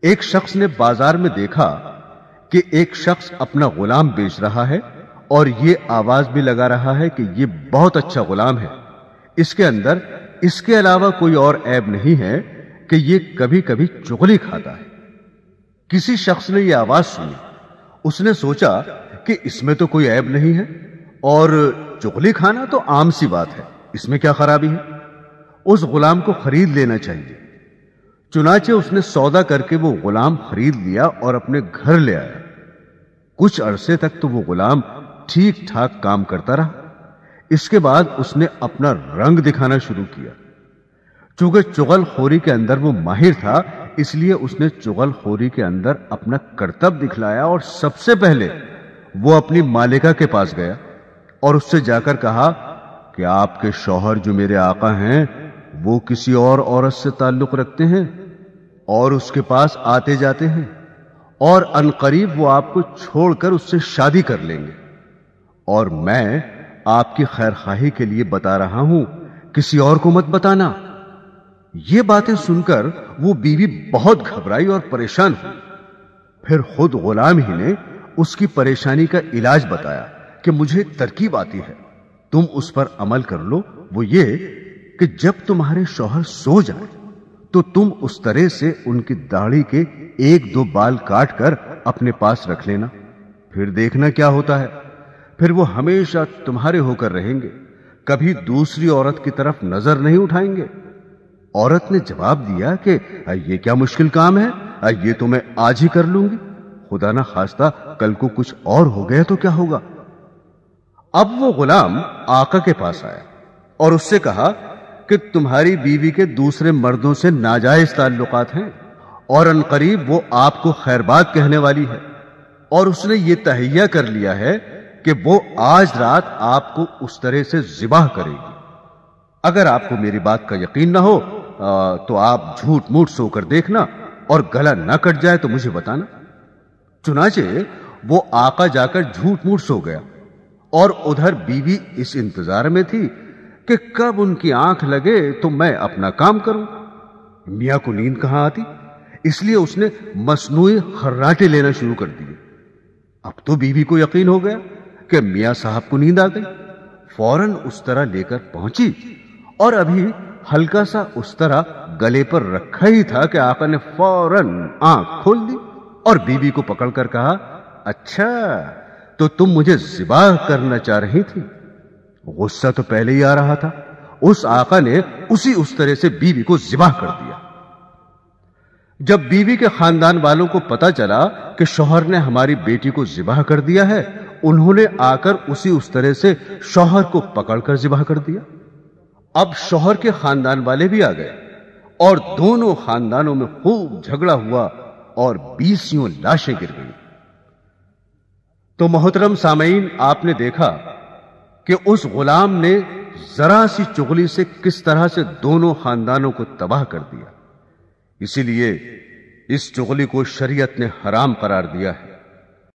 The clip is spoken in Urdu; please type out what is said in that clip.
ایک شخص نے بازار میں دیکھا کہ ایک شخص اپنا غلام بیچ رہا ہے اور یہ آواز بھی لگا رہا ہے کہ یہ بہت اچھا غلام ہے، اس کے اندر اس کے علاوہ کوئی اور عیب نہیں ہے کہ یہ کبھی کبھی چغلی کھاتا ہے۔ کسی شخص نے یہ آواز سنی، اس نے سوچا کہ اس میں تو کوئی عیب نہیں ہے اور چغلی کھانا تو عام سی بات ہے، اس میں کیا خرابی ہے، اس غلام کو خرید لینا چاہیے۔ چنانچہ اس نے سودا کر کے وہ غلام خرید لیا اور اپنے گھر لے آیا۔ کچھ عرصے تک تو وہ غلام ٹھیک ٹھاک کام کرتا رہا۔ اس کے بعد اس نے اپنا رنگ دکھانا شروع کیا۔ چونکہ چغل خوری کے اندر وہ ماہر تھا، اس لیے اس نے چغل خوری کے اندر اپنا کرتب دکھلایا اور سب سے پہلے وہ اپنی مالکہ کے پاس گیا اور اس سے جا کر کہا کہ آپ کے شوہر جو میرے آقا ہیں وہ کسی اور عورت سے تعلق رکھتے ہیں اور اس کے پاس آتے جاتے ہیں، اور عنقریب وہ آپ کو چھوڑ کر اس سے شادی کر لیں گے، اور میں آپ کی خیر خواہی کے لیے بتا رہا ہوں، کسی اور کو مت بتانا۔ یہ باتیں سن کر وہ بیوی بہت گھبرائی اور پریشان ہوئی۔ پھر خود غلام ہی نے اس کی پریشانی کا علاج بتایا کہ مجھے ایک ترکیب آتی ہے، تم اس پر عمل کر لو۔ وہ یہ کہ جب تمہارے شوہر سو جائیں تو تم اس طرح سے ان کی داڑھی کے 1-2 بال کاٹ کر اپنے پاس رکھ لینا، پھر دیکھنا کیا ہوتا ہے۔ پھر وہ ہمیشہ تمہارے ہو کر رہیں گے، کبھی دوسری عورت کی طرف نظر نہیں اٹھائیں گے۔ عورت نے جواب دیا کہ یہ کیا مشکل کام ہے، یہ تو میں آج ہی کر لوں گی، خدا نہ خواستہ کل کو کچھ اور ہو گیا تو کیا ہوگا۔ اب وہ غلام آقا کے پاس آیا اور اس سے کہا کہ تمہاری بیوی کے دوسرے مردوں سے ناجائز تعلقات ہیں اور عنقریب وہ آپ کو خیر بات کہنے والی ہے، اور اس نے یہ تہیہ کر لیا ہے کہ وہ آج رات آپ کو اس طرح سے ذبح کرے گی۔ اگر آپ کو میری بات کا یقین نہ ہو تو آپ جھوٹ موٹ سو کر دیکھنا، اور گلا نہ کٹ جائے تو مجھے بتانا۔ چنانچہ وہ آقا جا کر جھوٹ موٹ سو گیا، اور ادھر بیوی اس انتظار میں تھی کہ کب ان کی آنکھ لگے تو میں اپنا کام کروں۔ میاں کو نیند کہاں آتی، اس لیے اس نے مصنوعی خراٹے لینا شروع کر دیے۔ اب تو بیوی کو یقین ہو گیا کہ میاں صاحب کو نیند آ گئی، فوراً اس طرح لے کر پہنچی، اور ابھی ہلکا سا اس طرح گلے پر رکھا ہی تھا کہ آقا نے فوراً آنکھ کھول دی اور بیوی کو پکڑ کر کہا، اچھا تو تم مجھے ذبح کرنا چاہ رہی تھی۔ غصہ تو پہلے ہی آ رہا تھا، اس آقا نے اس طرح سے بیوی کو ذبح کر دیا۔ جب بیوی کے خاندان والوں کو پتا چلا کہ شوہر نے ہماری بیٹی کو ذبح کر دیا ہے، انہوں نے آ کر اس طرح سے شوہر کو پکڑ کر ذبح کر دیا۔ اب شوہر کے خاندان والے بھی آ گئے اور دونوں خاندانوں میں خوب جھگڑا ہوا اور 20 لاشیں گر گئیں۔ تو محترم سامعین، آپ نے دیکھا کہ اس غلام نے ذرا سی چغلی سے کس طرح سے دونوں خاندانوں کو تباہ کر دیا۔ اسی لیے اس چغلی کو شریعت نے حرام قرار دیا ہے۔